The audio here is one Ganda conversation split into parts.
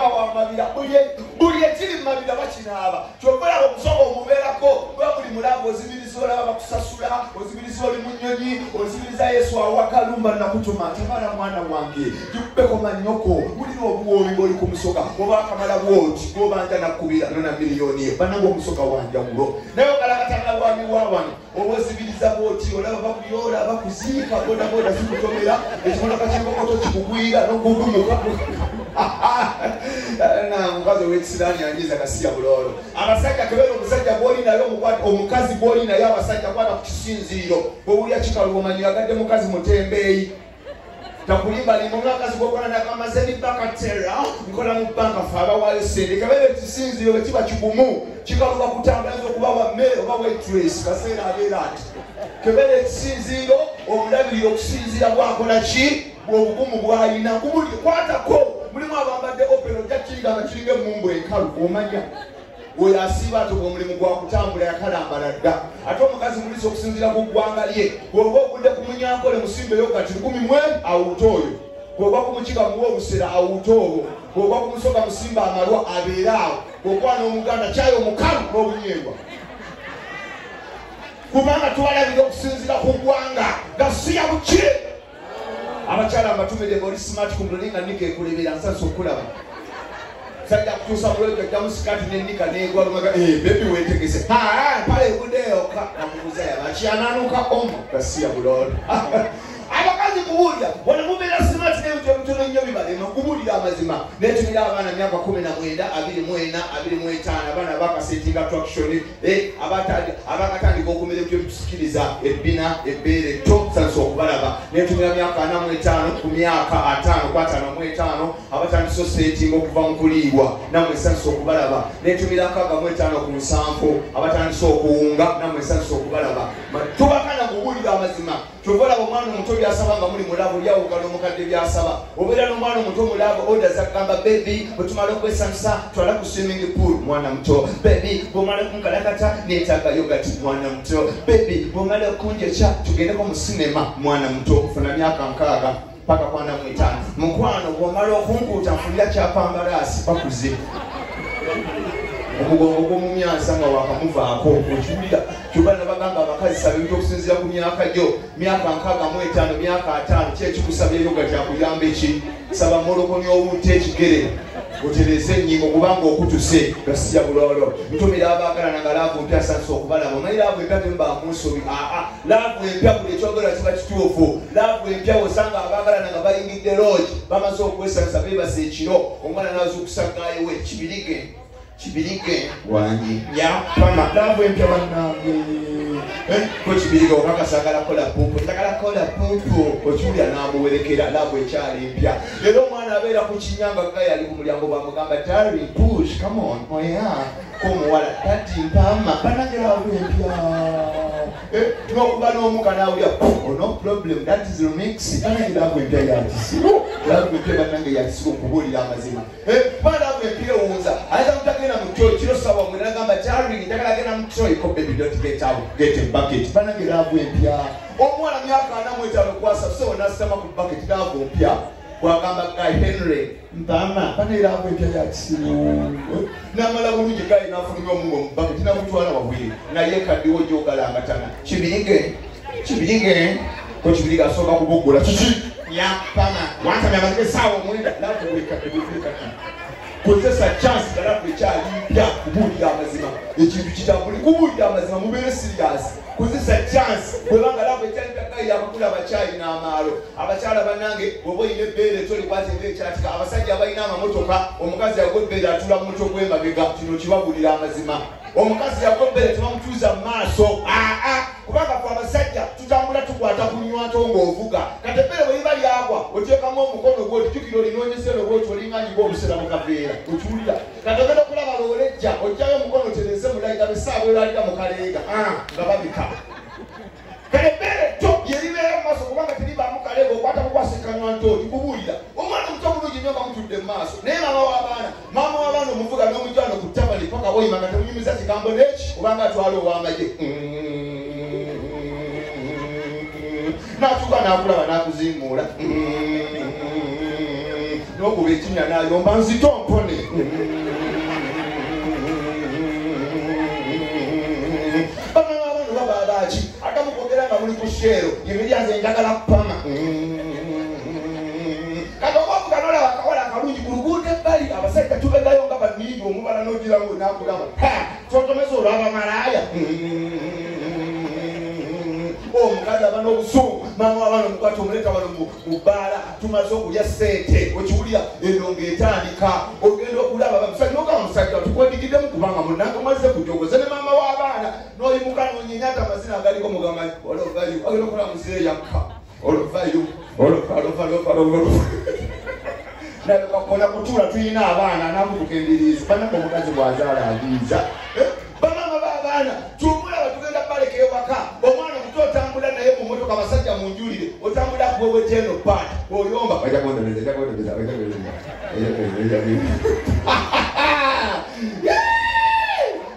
wa mabira buli ekiri mabira bakinaaba kyovera okusoma omubeerako buli mulago ozibiriza olaba bakusasula ozibiriza oli munyonyi ozibiriza Yesu awakalumba nakutuma tabala mwana wange jukubeko manyoko mulina obuwooyi ng'oli ku musoka oba akamala bwoti gobanja nakubira nona miliyoni banange omusoka wanjawulo naye okalakatanga lwami wawano oba ozibiriza bwoti olaba bakuyola bakuziika bodaboda zikutomera ekimotoka ky'enkokoto kikugwira n'ogugumuka mukazi ow'ekisiraani anyiza kasiya buloolo abasajja kebeera omusajja gw'oli naye omukazi gw'oli naye abasajja kwata ku kisinziiro bw'owulya kikalu omanyira gadde mukazi mutembeeyi takulimba ni mwakazi gwokola nakamaze ni bakatera nkola mu banka fa abawale sente kebeera ekisinziiro bwe kiba kigumu kikaluba kutambula okuba wa mmere oba waitress kaseera abeera ati kebeera ekisinziiro omulabirira okusinziira bwakola ki bw'obugumu bw'alina kubuli kwatako mulimu abambadde opera ojja kiringa nga kiringa emmumbu enkalu omanya oyo asiiba ati omulimu gwa kutambula yakalambala dda ate omukazi mulisa okusinziira ku ggwanga lye bw'oba ogudde ku munyankole musimbeyo kati 10 awuta oyo bw'oba ku mukiga muwa obusera awuta obwo bw'oba ku musoga musimba amalwa abeere awo bw'okwana omuganda kyayo omukalu n'obunyengwa kubanga twalabira okusinziira ku ggwanga gasiya buki abakyala abatumire oli smart kumuluninga nika ekulebera nsansa okulaba sajja kutuusa mulwego ejjamu sikati nenika negwalumaga bebi wetegese pale egudeyoka namubuza yabakyanaanuka omo gasiya buloolo abakazi kubuulira wano mubeera smart nebintu ebitono nnyo bibalema kubuulira amazima netumira abaana myaka 19 24 25 abaana bakasetinga traction abakatandika okumira ebyo bitusikiriza ebbina ebbeere to sansa okubalaba netumira myaka 45 ku myaka 5 abatandisa osetinga okuva mu kuliibwa namwe sansa okubalaba netumira 65 ku 7 abatandisa okuwunga namwe sansa okubalaba tubakana kubuulira amazima tuvola omwana omuto byasaba nga muli mulabo lyawuga n'omukadde byasaba obeera n'omwana omuto mulabo oda zakugamba bebi bwetumala okwesansa twala ku swimming pool mwana muto bebi bwomala kunkalakata neetaaga yogati mwana muto bebi bwomala okunjeca tugendeko mu sinema mwana muto funa myaka 6 paka 45 mukwano bwomala okunkuuta nfulira kyapambalaasi bakuze omugongo gw'omumyansa nga wakamuvaako okiwulira kyobana bagamba abakazi saba ebintu okusinziira ku myaka gyo myaka 65 myaka 5 kyekikusabya yoga kyakuyamba eki saba molokoni owunta ekigere otereze ennyingo kubanga okutuse gasiya buloolo ntumira abaagalana nga laavu empya sansa okubalaba omanyi laavu empya temubamusobi laavu empya buli ekyogera kiba kituufu laavu empya osanga abaagalana nga bayingidde loogi bamaze okwesansa beebasa ekiro omwana nazukusagayowe kibirige wangi yapama laavu empya bannange ko kibirige okakasagala kola pupu njagala kola pupu okiwulya n'amuwerekera laavu ekyali empya leero omwana abeera ku kinyanga gaya ali ku mulyango bamugamba tari push come on oya komuwala tati mpama banange laavu empya n'okuba n'omuka n'awulya no problem that is remix banange laavu empya yakisiru laavu empya banange yakisiru okubuulira amazima kuba laavu empya ewunza ayinza mutagenda mu kyo kiro sawa mwe nagamba tari njagala agenda mu kyo iko baby don't get out get a bucket banange laavu empya omwana myaka 45 kwasa so nasema ku bucket laavu empya bwagamba Guy Henry mpama banange laavu empya yakisiru namala bulungi Guy n'afulumya omungo mu bucket namutwala wabwiri naye kaddiwo gyogalangatana kibirige ko kibirige asooka kubugula kiki yapama wantamya amazike saawa mwenda laavu bulika kozesa chance galafu ekyalimpya kubuulira amazima ekintu kitambuli kubuulira amazima mubeere serious kozesa chance bwebanga laavu ekyalimpya yakakula abakyayi n'amaalo abakyala bannange bw'oba oyina ebbeere tolikwata ng'ekyatika abasajja abalina amamotoka omukazi yagwa ebbeere atula mu motoka emabega kino kibabuulira amazima omukazi yagwa ebbeere tebamutuuza mu maaso kubanga fe abasajja tutambula tukwata ku nywato ng'ovuga kati ebbeere bwe liba lyagwa oteekamu omukono gwo tijjukira olinoonyesero bwoti olinganyiga obusera mu kaveera okiwulira kati ogenda okulaba lowolejja ojjayo omukono otereze mulayiga besaawa eralira mu kaleega nga babika kale ebbeere to yeribeera mu maaso kubanga teribaamu kaleega okwata mukwasikanywa ntooli kubuulira omwana omuto bulungi nnyo bamutudde mu maaso naye maama w'abaana omuvuga n'omujano ku tabali paka oyima nga temunyumiza kigambo neki obanga atwala ow'amagye n'atuuka n'akulaba n'akuzimuula n'okuba ekinnya n'ayomba nzito mpone babaki akamukogera nga muli ku sheero emiryango enjagala kupama kati okwavuganola wakakola akalungi ku luguudo ebbali abasajja tubegayo nga baniigi omubala n'ogiramu nakugamba totomeza olwaba malaaya omukazi aba n'obusungu maama wabano mukwata omuleta bano mu bbaala tumaze okulya ssente okiwulira eno ng'etandika ogenda okulaba bamusajja nogaba musajja tukwedigiddemu kubanga munange mwaze kujogoze ne maama w'abaana n'oyimuka n'onyenyata amazina agaliko mugamba olovayo agenda okola muzeeyo yakka olovayo nakakona kutuula tulina abaana namutuka embiriizi banako omukazi bwazaala agiiza bamama b'abaana tumulaba tugenda balekeyo baka omwana muto otambula naye mu motoka abasajja munjulire otambula kuweweteno pat oyomba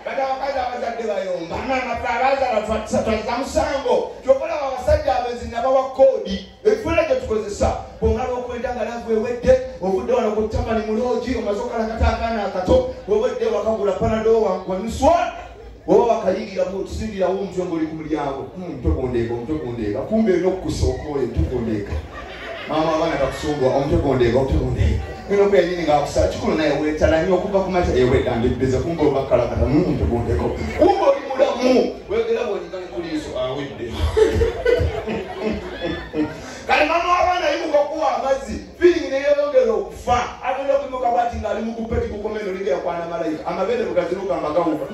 kati abakazi abazadde bayomba namataraza musango kyokolaba abasajja abezina bawa koodi ebifuna gye tukozesa bwongala okwenda nga lavu ewedde obudde wano ku tamani muloogi omaze okalakata akaana akato wewedde wakagula panado wanuswa oba bakayigiramu otusindirawo omutwe ng'oli ku mulyango omutwe kumbe erina okukusookoole omutwe maama abaana kakusumbwa omutwe eno kwenyini ngaakusala kikulu naye weetalanye okuva ku mata ewedandebeze kumbe obakalakata omutwe kumbe oli mulamu wegera bwonyigane kuliiso awedde kale maama w'abaana yimuka okuwa amazzi firingi neyeyongera okufa agenda okwimuka bwati ng'ali mu kupeti kukomeno ligeyakwana malayika amabere bwegaziruka amagawuka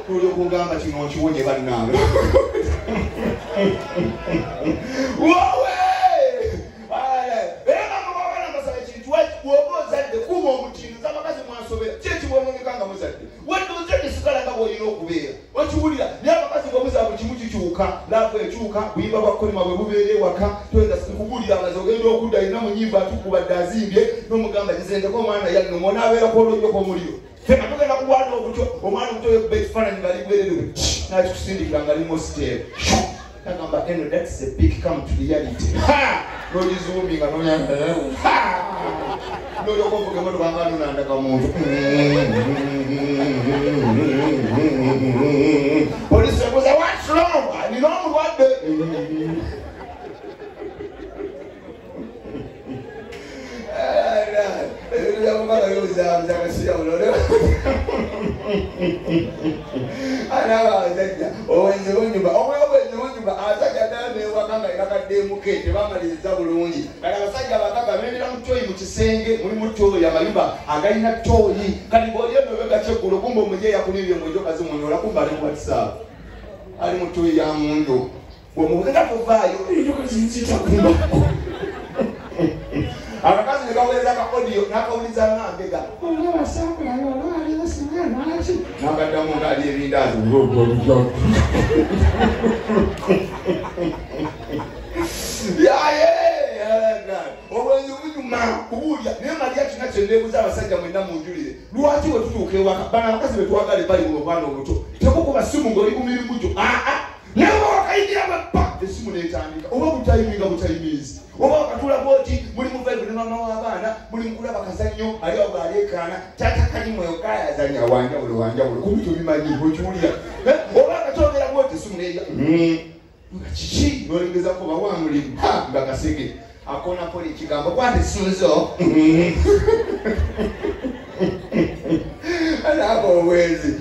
tuli okugamba kino nkiwonye bannange wowe era maama w'abaana mbasaba ekintu bw'oba ozadde kuuma omutindo abakazi mwasobera kyekibwononeka nga muzadde wadde ozadde sigala nga bw'olina okubeera okiwulira naye abakazi bw'obuzaabwe kimu kikyuka laafu ekyuka buyimba bwa kolima bwe bubeera ewaka toyinza kubuulira amaze ogenda okudda alina mu nyimba atukubadde azimbye n'omugamba gizendeko omwana yanno mwonaabeerako olwojjoko omuliro fena tugenda kuwaana obutyo omwana omuto yekuba ekifaananyi nga ligwererewe nakikusindikira nga limu siteero agamba eno that's a big come to reality n'ogizuuminga n'olyoka ovuga emotoka nga nonandaka muntu polisi ebuuza what's wrong nina omulwadde owenzi bunyumba omwobwenzi bunyumba abasajja ddala newaka nga irakaddeemuke tebamaliriza bulungi kati abasajja abakaga bendera mu tooyi mu kisenge mulimu tooyi amayumba agalina tooyi kati bwoli eno begakyeggulo kumba omuje yakunirire mwenjoka zimunyola kumba ali mu whatsapp ali mu tooyi ya mundu bwemubuzenga tuvaayo enjoka zinzitakumbako abakazi ne baweereza akaodiyo n'akawuliza ng'ambega olwabasakulayo olwaliwo singa lwaki n'akaddamu ng'ali ebindaazi obwenzi bunyuma kubuulya naye malya kina kyendeebuza abasajja mwenna munjulire lwaki we tutuuka ewaka bana abakazi betwagale bali mu obwana obuto tekukuba simu ng'oli ku mirimu gyo naye oba wakayigira bappa essimu neetandika oba butayiminga butayimizi oba wakatula bwoti muli mu vibe ne maama w'abaana muli mu kulaba kazannyo ali awo galeekaana tata kalimweyo kayazanya wanjawulo kumbi tobimanyi okiwulira oba akatogera bwoti essimu neeja nga kiki nolengezako bawamulimu nga kasege akona poli ekigambo kwate sunzo anaako obwenzi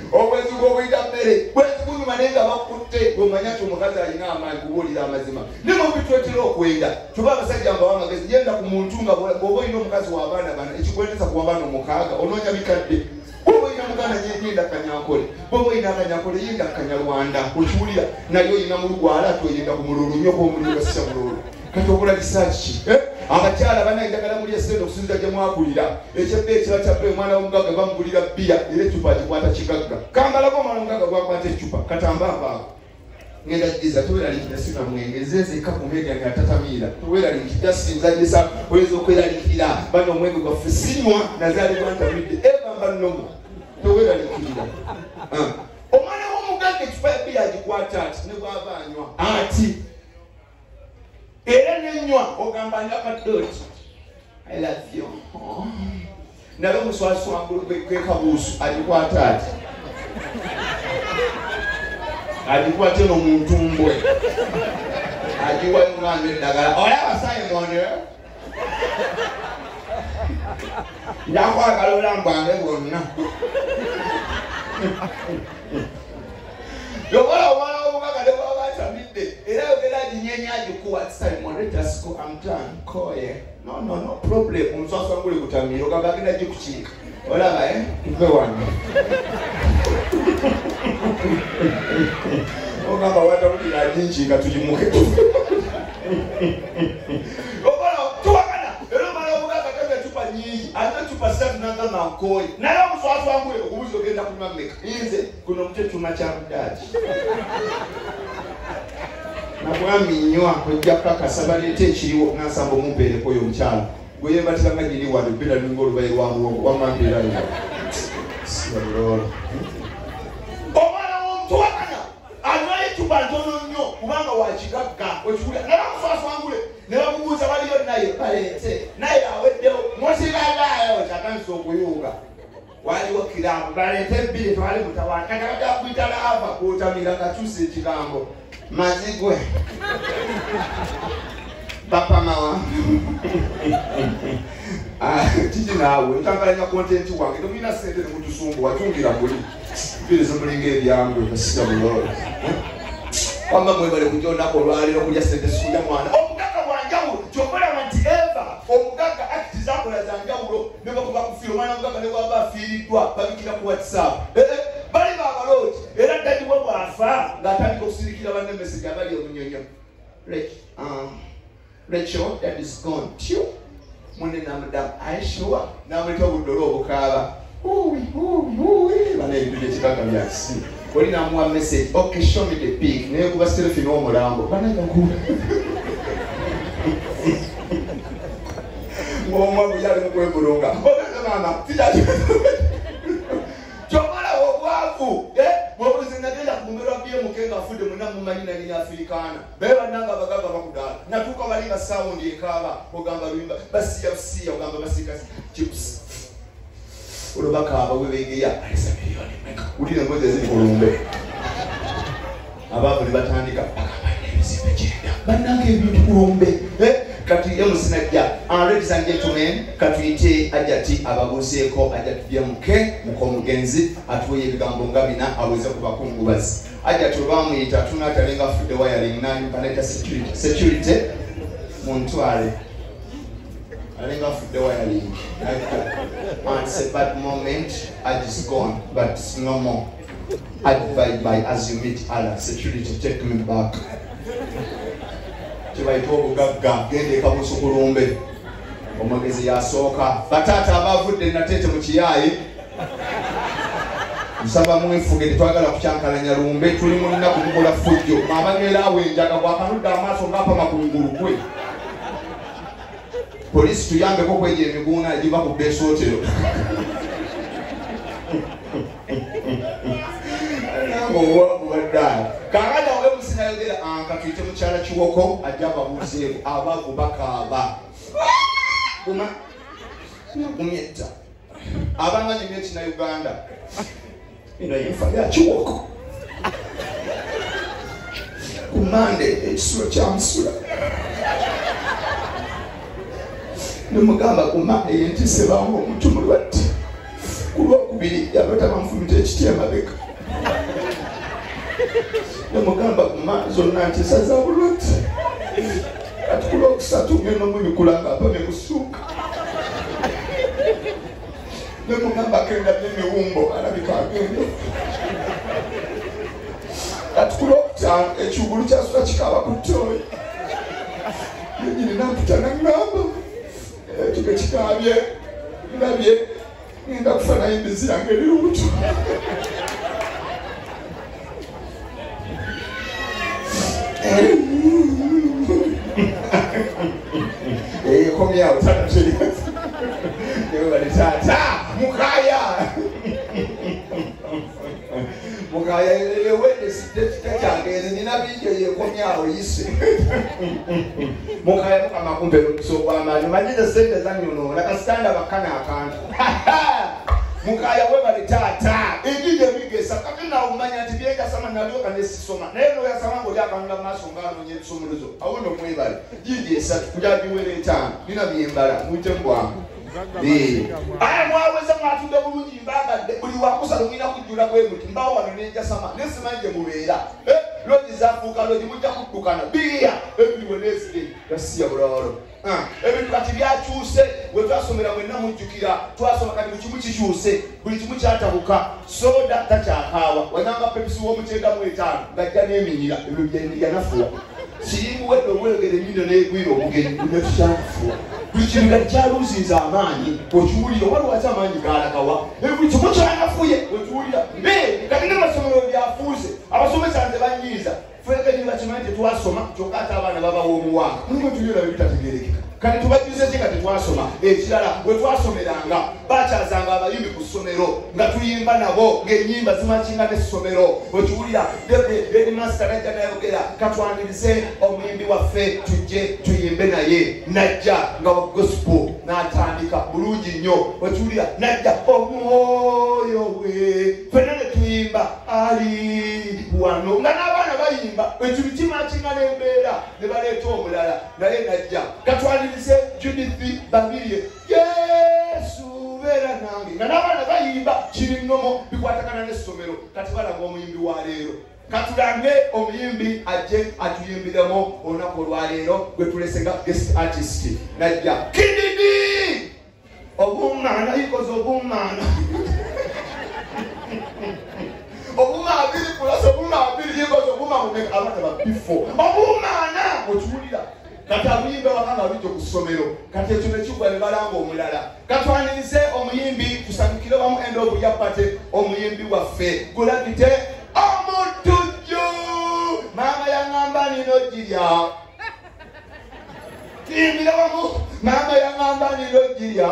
bw'obuyita mmere bwenzi bunyuma naye nga bakutte bw'omanya nti omukazi alina amaanyi kubuulira amazima ne mu bitwetera okwenda tuba abasajja mbawa amagezi yenda ku muntu nga bw'oba olina omukazi w'abaana bana ekikwendeza ku abaana omukaaga onoonya bikadde bw'oba olina muganda yenda kanyankole bw'oba olina akanyankole yenda kanyalwanda okiwulira naye olina mulugwala ati oyenda ku mululu omuliro sisa mululu kati okola risaaki abakyala banayindagala muli esente okusinza gye mwakulira ekyebba ekira kyabbe omwana w'omugaga bamugulira bbiya era ecupa agikwata kigagga kambalako omwana w'omugaga gwakwata ecupa katambaavaako ngenda jiza toweraliikira sina mwenge zezeka ku media ngatatamiira toweraliikira sinzanyisa oyinza okweraliikira bano omwenge gwaffe sinywa nazaalibwa ntamidde ebamba nnomu toweraliikirira omwana w'omugaga ecupa ya bbiya agikwata ati ne bw'ava anywa ati era nenywa ogamba nyakadoti I love you naye omuswaswangulu gwekabuusu agikwata ati agikwate no mu ntumbwe agiwayo ng'anywa eddagala olaba Simon njakwagala olambwange bwonna yobola omwana w'omugaga ne bwaba atamidde era yogera aginyenya agikuwa Simon let us go I'm done koye no problem omuswaswangule gutamira ogamba agenda gikukiika olaba tuve wano ogamba watawulira aginkiika tugimuke obola tuwakana era omwana w'omugaga kama ecupa nyingi ate cupa satu nagamba nkoye naye omuswaswangule okubuuza ogenda kunywa mmeka nze kuno mutetuma kya mudaaki nabwami nywa ojja kakasa baleeta ekiriwo nansamba omumpeereko oyo omukyala gwe yeebatisanga giri wano bera linga olubayi lwa muwogo wamambeerayo sibaloloola omwana w'omutuwakana anywayo ecupa ntono nnyo kubanga wakigagga okikulya naye amuswaswangule ne bamubuuza baliyo naye baleete naye aweddewo musigalayo kyatandisa okuyunga waliwo kiramu baleete ebbiri twali mutawaana kakabadde akuyita laava kwotamira kakyusa ekigambo mazigwe papa mawa kiki naawe nkankalanya kontenti wange tomulina sente nemutusumbu watungira kuli mpiriza mulinga ebyangwe basita bulolo wamba mwebale kujonako olwaliro kulya sente sikulya mwana omugaga bwanjawulo kyokolaba nti eva omugaga akiti zakola zanjawulo nebakuba kufiira omwana omugaga ne bwaba afiiriddwa babikira ku whatsapp bali babalooti era ddadiwe bwafa ng'atandika okusirikira banne emesege abali omunyonyo Rachel, that is gone. Tio. Mwene na madam Aisha. Na mwete obudolo obukaaba. Bana ebintu ekikaka byakisi. Oli namuwa message. Okay, show me the pig. Naye kuba selfie n'omulambo. Bana yankula. Ngomwa buyali mukwebulunga. Mbona mama. Tijaki. Chomola obwavu. Mwabuzi nagenda kumbelwa biye mukenga afude muna mumanyina ni Afrikana. Beba nanga bagamba bakudala. Natuka balinga sound ekaba ogamba lwimba basi ya ogamba basika chips. Olobaka abawebegeya alisa milioni meka. Ulile ngoze zili kulumbe. Ababu libatandika bagamba nebisibe kyenda. Banange ebintu kulumbe. Kati emusinajja. Ladies and gentlemen, katuyite ajati abaguseeko ajati byemuke mukomugenzi atuwe ebigambo nga bina aweze kubakungubazi. Ajati olwamuyita tunatalenga fudde wiring nani paneta security muntwale alenga fudde wiring. It's a bad moment. I just gone, but it's no more. I divide by as you meet other security take me back. Kibaito obugagga gende kabusu kulumbe omugezi yasooka batata abavudde natete mu kiyayi nsaba mwefuge twagala kucyankalanya lumbe tuli mu nnaku mukola fujjo mabagera awenjaga bwakanudde amaaso ngapa makungulu kwe polisi tuyambeko kweja emiguuna egiva ku besootero owabu baddaala kakata wemusinayogera katuyite mukyala kiwoko ajja babuuzeeko abavu bakaaba gumyetta abanganyumya ekinauganda ino yenfa ya kiwoko kumande ekisulo kyamusula nemugamba kumande yentise bangu omuntu mulwadde kulwokubiri yalota banfumita ekiti emabega nemugamba kuma zonna nti esaza bulwadde kati kulwokusatu ngenda mubikulanga apame kusuuka nemugamba kenda byemiwumbo alabika agende kati kulwokutaano ekigulu kyasula kikaba ku ttooyi yenyini namputa naŋŋamba ekige kikaabye ndabye ngenda kufa naye embizi yange eri lubuto komyawo tata mukaya mukaya ewedde sitekyange nina bingi yekomyawo yise mukaya mukama kumpe lukiso gw'amaanyi manyize sente zanyonoola kasitanda bakkana akantu mukaya webale taata ejije bigesa kakina umanya ati byeja sama nalyo kanesisoma neno ya samango lyakanula maso ngano nye tusomuluzo awono mwebale jigesa kujajiwele tano nina byembala muitembwa aya mwaweza mwatunda bulungi mbagadde buli wakusala mwina kujjula kwemuti mbawo wano nenja sama nesimanje mubeera loji zafuuka loji mujja kuddukana biya ebiriwe neside yasiya bulawalo ebintu kati byakyuse bwe twasomera mwenna mujjukira twasoma kati buli kimu kikyuse buli kimu kyatabuka soda takyakaawa wanyanga pepisi w'omukyenda mu etaano ngajja n'eminyira ebyo byanafuwa sirimu wedde obwegere nnyo n'egwira omugenyi gunetukyakufuwa buli kintu nga kyaluuzinza amaanyi okiwulira oba lwaki amaanyi galagawa buli kimu kyanafuye okiwulira kati n'amasomero byafuuse abasomesa nze banyiiza fwegeni bakimanyi tetwasoma kyokka ate abaana babawa omuwanga mulimu tuyera bebitategerekeka kati tubajuze ki nga tetwasoma ekirala bwe twasomeranga bakyazanga abayimbi ku ssomero nga tuyimba nabo ng'ennyimba zimakinga n'essomero okiwulira edmaster najja nayogera katwanirize omuyimbi waffe tujje tuyimbe naye najja nga wa gospel n'atandika bulungi nnyo okiwulira najja omwoyo we fenna ne tuyimba ali wano nga n'abaana bayimba ekintu kimakinga n'embeera ne baleeta omulala naye najja katwanirize Judith Bamirie Yesu beera nange nga n'abaana bayimba kiri nnomo bikwatagana n'essomero kati balanga omuyimbi wa leero katulange omuyimbi ajje atuyimbiremo olunaku olwaleero gwe tulesenga guest artist najja kididi obumana ikoze obumana obuma abiri kulasa obuma abiri ikoze obuma mumeka abaana babifo obumana okiwulira kati amuyimbi abakanga bijjo ku ssomero kati ekyo nekigwa ne balanga omulala katwanirize omuyimbi tusanyukire wamu end of year party omuyimbi waffe gulagite omutujju maama yaŋŋamba nino girya timbira wamu maama yaŋŋamba nino girya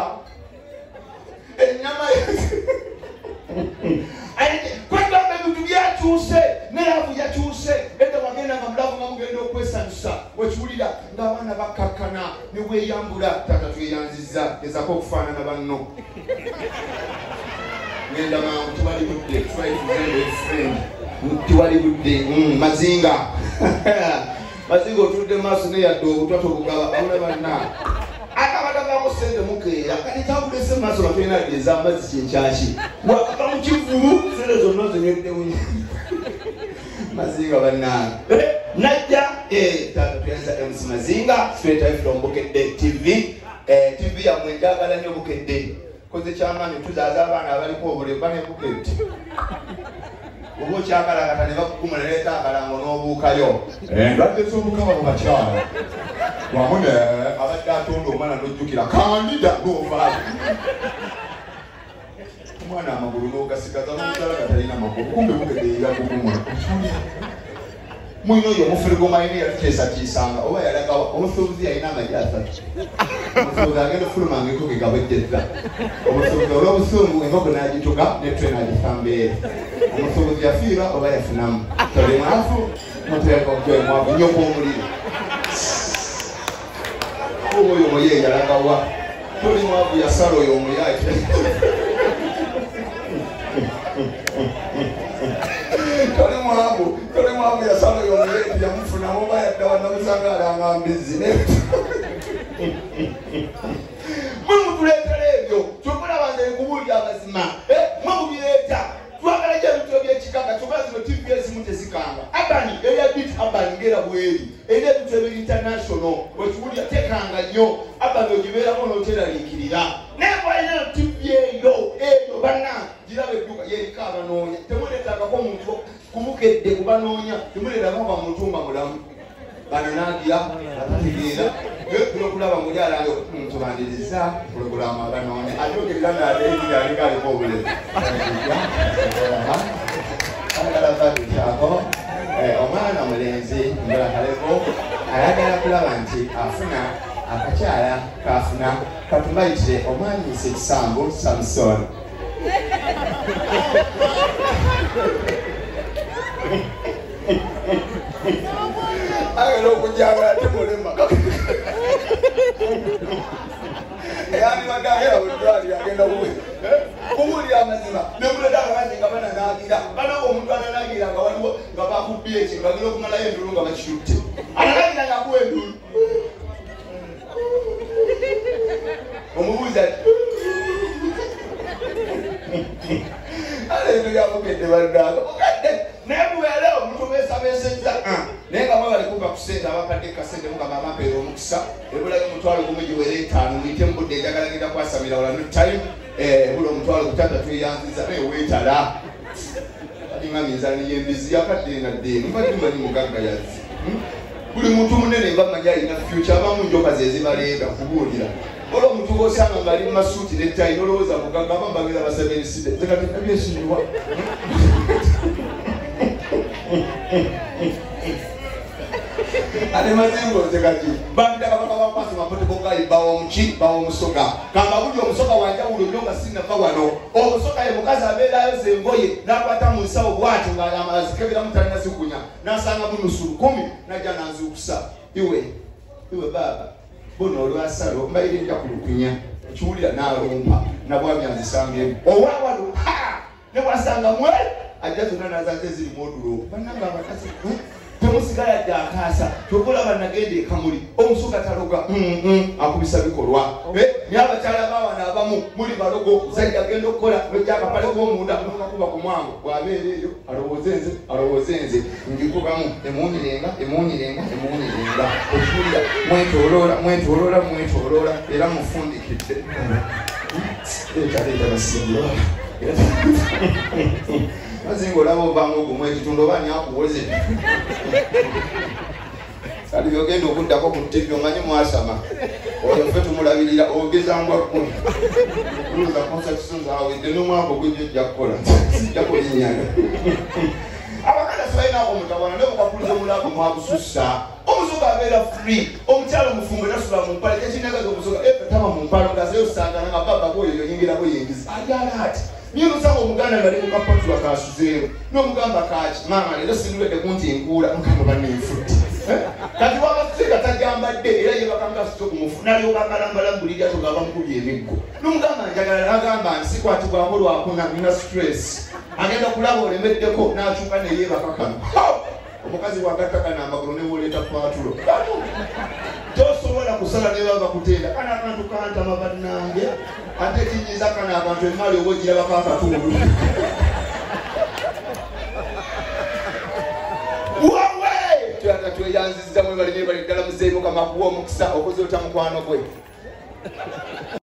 ennyama kwegamba ebintu byakyuse neravu yakyuse edda wagenda nga mulavu nga mugenda okwesanyusa wekiwulira ng'abaana bakakkana ne weeyambula tata tweyanziza ezako okufaanana banno genda mangu tewali budde tewali budde mazinga mazinga otuludde maaso neyadde obutwa tobugaba awula banna akabadagamo sente mukeera kati kyabulese maaso batulina eza amazzi kyenkyaki wakava mu kivulu sente zonna zenyweddewu mazinga bannange najja tata tuyanza MC Mazinga straight away from Bukedde TV TV yammwe njagala nnyo Bukedde koze kyamaanyi tuzaaza abaana abaliko obulema ne Bukedde oba okyakalagata ne bakuguma ne leeta akalango n'obuukayo endwadde z'obukaba mu bakyala wamu ne abadde atonda omwana n'ojjukira kandida n'ovaayo omwana amagulu n'ogasigaza n'omukyala gatalina magulu kumbe Bukedde yeyagugumula mwino oyo omufirigo mayini yatuteesatiisanga oba yalagawa omusuubuzi yalina amagi asatu omusuubuzi agenda ofulumanga enkoko egabojjezza omusuubuzi olw'obusungu enkoko n'agituga netwe n'agifa mbeere omusuubuzi yafiirwa oba yafunamu toli mwafu muteekogwemwavu nnyo kw'omuliro oba oyo omuye yalagawa toli mwavu yasala oyo omuyake toli mwavu yasala oyo omuyeke yamufunamu oba yaddawa namusangalanga mbizi mwe mutuleetera ebyo kyokolabanza ekubuulya amazima mwe mubireeta twagala gye ebintu ebyekikaka kyokka zino TV ezimu tezikanga abani erya bit abani ngera bweri erya ebintu ebiri international wekiwulya tekanga nnyo abani ogibeeramu n'oteraliikirira naye bwalina TV eyo banna giraba edduka yeriko abanoonya temuleetangako omuntu kumukedde kubanoonya temuleetangako bamutumba mulamu bano nagira batategeera kulokulaba mulyalange tubandiriza kulogulamu abanoonya ate ogerera naaleegiralinga aliko obulezi ayagala babikyako omwana mulenzi mbalakaleko ayagala kulaba nti afuna akakyala kafuna katumayitire omwanyisa ekisambu Samson ayagala okujagala temulema yani badagera butwali agenda kuwe kumuli amazima ne muleta abazi nga bana nagira bana omuntu ananagira nga waliwo nga bakubye eki nga gino kumala endulu nga bakitutte ananagira nga kuwe endulu omubuuza ale ndo yamugedde baddaga mukadde naye mubeere omuntu beesabesezza naye nga mwe balikuba ku ssente abakadde kasente mugamba amampeera omukisa ebulayo omutwalo gumu giwere 5 muyite mubudde enjagala genda kwasamira wala time ebula omutwalo gutata tweyanziza naye weetala alinga minzaani y'embizi yakadde naddeeni mbadde ni mugagga yazzi buli muntu munene mba manya alina future abamu njoka ze zibaleega kubuulira olwo omuntu osanga nga ali mu masuuti nettayi nolowooza mugagga abambageza baseberiside zekatekabyesinyiwa ate mazingoze kati bambita kabaka bakwasa mapotekogali bawomuki bawomusoga kamba buli omusoga wanjawulo nnyo nga sinava wano omusoga ye mukazi abeerayo zengoye n'akwata mu nsawo bwati nga azikebera mutalina zikunya n'asanga bunusulu 10 najja nanzukusa iwe baba buno olwasalo mbayire nja kulukunya kiwulira n'alumpa nabwami anzisambyemu owawalo ne bwasanga mwe ajja zonna nazaze ziri modulo bannanga abakazi temusigala dde akaasa kyokola bannagenda ekamuli omusuka taloga akubisa bikolwa naye abakyala bawana abamu muli balogo musajja agenda okukola lojja akapale k'omunda nokakuba ku mwango bwabeera eyo alowooze nze ngikubamu emuunyirenga okiwulira mwetoloola era mufundikidde leeta basinga mazinga olaba ovanga ogumwa ekitundu oba nyakuwoze kati byogenda okuddako ku ttivi omanyi mwasama oyo ffe tumulabirira ogezangwa kkumi oluza konsatitions awedde n'omwaka ogwejjo ojja kukola sijjako linyaga abakanda sibalinaako mutawana naye bukakuliza omulabo mwabusussa omusoga abeera free omukyalo omufumbe tasula mu mpale kyekinagaza omusoga tama mu mpalo ngazeyo osangana nga babako oyo yoyingirako yengiza ajala ati niyo nosanga omuganda nga limu kapatula kasuzeewo n'omugamba kaki maama leero sindiwedde kunti nkuula mukama banneefutti kati wabasika tajambadde era yebakanga sitokumufu nalyoka akalambalambulirya togaba mukubya emiggo n'omugamba njagala nagamba nsikwatibwako lwakuna nina stress agenda kulaba olemeddeko n'akyuka neyeebaka kano omukazi wagattaka n'amagulu newoleeta patulo tosobola kusala ne baba kutenda kana akantu kantama bannange ate kinyiza kana abantu emali oba ogirabako akatundu wawe tweyanziza mwe balime bali ddala muzeemu kamakuwa omukisa okoze ota mukwano gwe